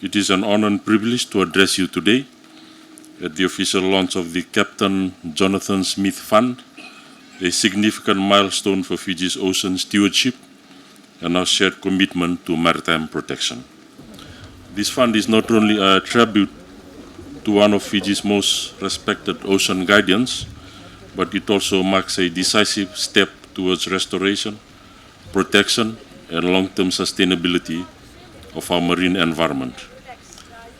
It is an honor and privilege to address you today at the official launch of the Captain Jonathan Smith Fund, a significant milestone for Fiji's ocean stewardship and our shared commitment to maritime protection. This fund is not only a tribute to one of Fiji's most respected ocean guardians, but it also marks a decisive step towards restoration, protection, and long-term sustainability of our marine environment.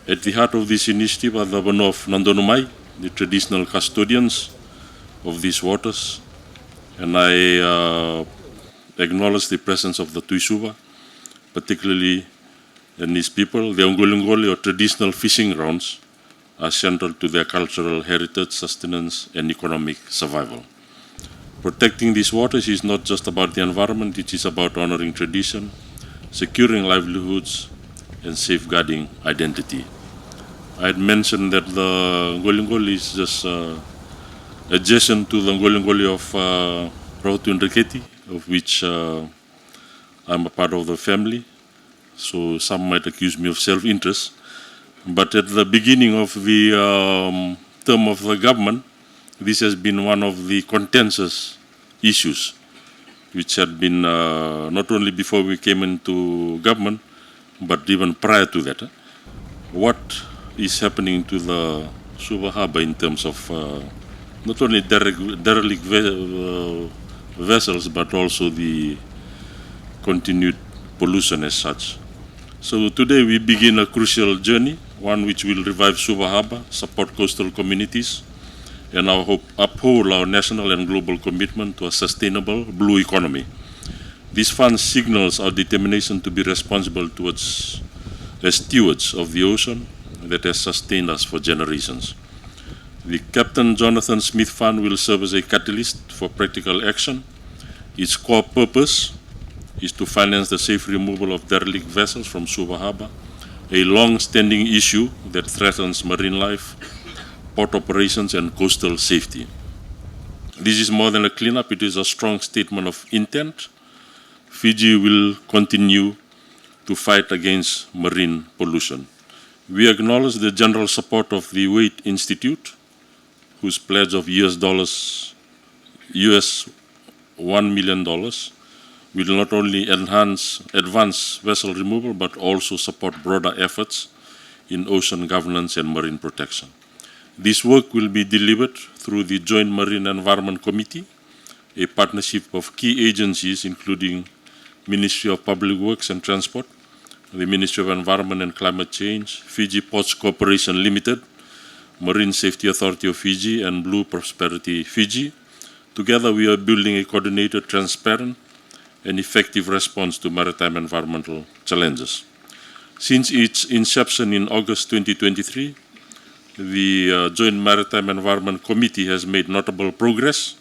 At the heart of this initiative are the Whānau of Nandonumai, the traditional custodians of these waters, and I acknowledge the presence of the Tuisuva, particularly in these people. The Ongolingoli, or traditional fishing grounds, are central to their cultural heritage, sustenance, and economic survival. Protecting these waters is not just about the environment, it is about honoring tradition, securing livelihoods, and safeguarding identity. I had mentioned that the Ngolingoli is just adjacent to the Ngolingoli of Rahotu Ndreketi, of which I'm a part of the family, so some might accuse me of self-interest. But at the beginning of the term of the government, this has been one of the contentious issues, which had been not only before we came into government, but even prior to that. What is happening to the Suva Harbour in terms of not only derelict vessels, but also the continued pollution as such. So today we begin a crucial journey, one which will revive Suva Harbour, support coastal communities, and uphold our national and global commitment to a sustainable blue economy. This fund signals our determination to be responsible towards as stewards of the ocean that has sustained us for generations. The Captain Jonathan Smith Fund will serve as a catalyst for practical action. Its core purpose is to finance the safe removal of derelict vessels from Suva Harbour, a long-standing issue that threatens marine life, port operations, and coastal safety. This is more than a cleanup, it is a strong statement of intent. Fiji will continue to fight against marine pollution. We acknowledge the general support of the Wait Institute, whose pledge of US $1 million will not only advance vessel removal, but also support broader efforts in ocean governance and marine protection. This work will be delivered through the Joint Marine Environment Committee, a partnership of key agencies including Ministry of Public Works and Transport, the Ministry of Environment and Climate Change, Fiji Ports Corporation Limited, Marine Safety Authority of Fiji, and Blue Prosperity Fiji. Together we are building a coordinated, transparent, and effective response to maritime environmental challenges. Since its inception in August 2023, the Joint Maritime Environment Committee has made notable progress.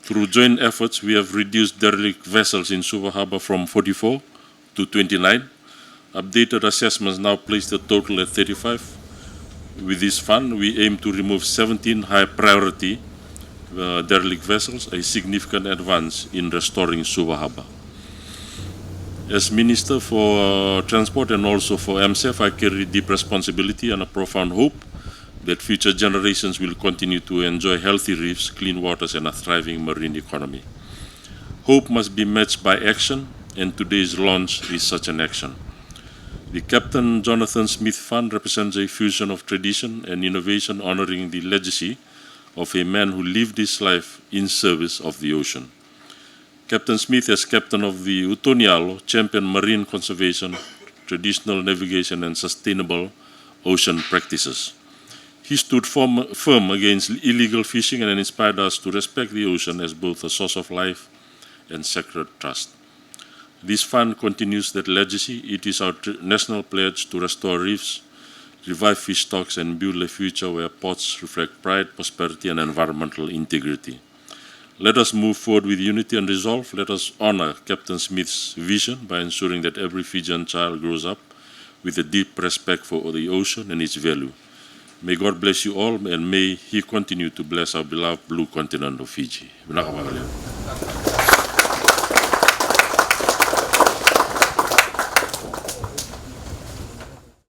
Through joint efforts, we have reduced derelict vessels in Suva Harbour from 44 to 29. Updated assessments now place the total at 35. With this fund, we aim to remove 17 high-priority derelict vessels, a significant advance in restoring Suva Harbour. As Minister for Transport and also for MSF, I carry deep responsibility and a profound hope that future generations will continue to enjoy healthy reefs, clean waters, and a thriving marine economy. Hope must be matched by action, and today's launch is such an action. The Captain Jonathan Smith Fund represents a fusion of tradition and innovation, honoring the legacy of a man who lived his life in service of the ocean. Captain Smith, as captain of the Utonialo, championed marine conservation, traditional navigation, and sustainable ocean practices. He stood firm against illegal fishing and inspired us to respect the ocean as both a source of life and sacred trust. This fund continues that legacy. It is our national pledge to restore reefs, revive fish stocks, and build a future where ports reflect pride, prosperity, and environmental integrity. Let us move forward with unity and resolve. Let us honor Captain Smith's vision by ensuring that every Fijian child grows up with a deep respect for the ocean and its value. May God bless you all, and may He continue to bless our beloved blue continent of Fiji.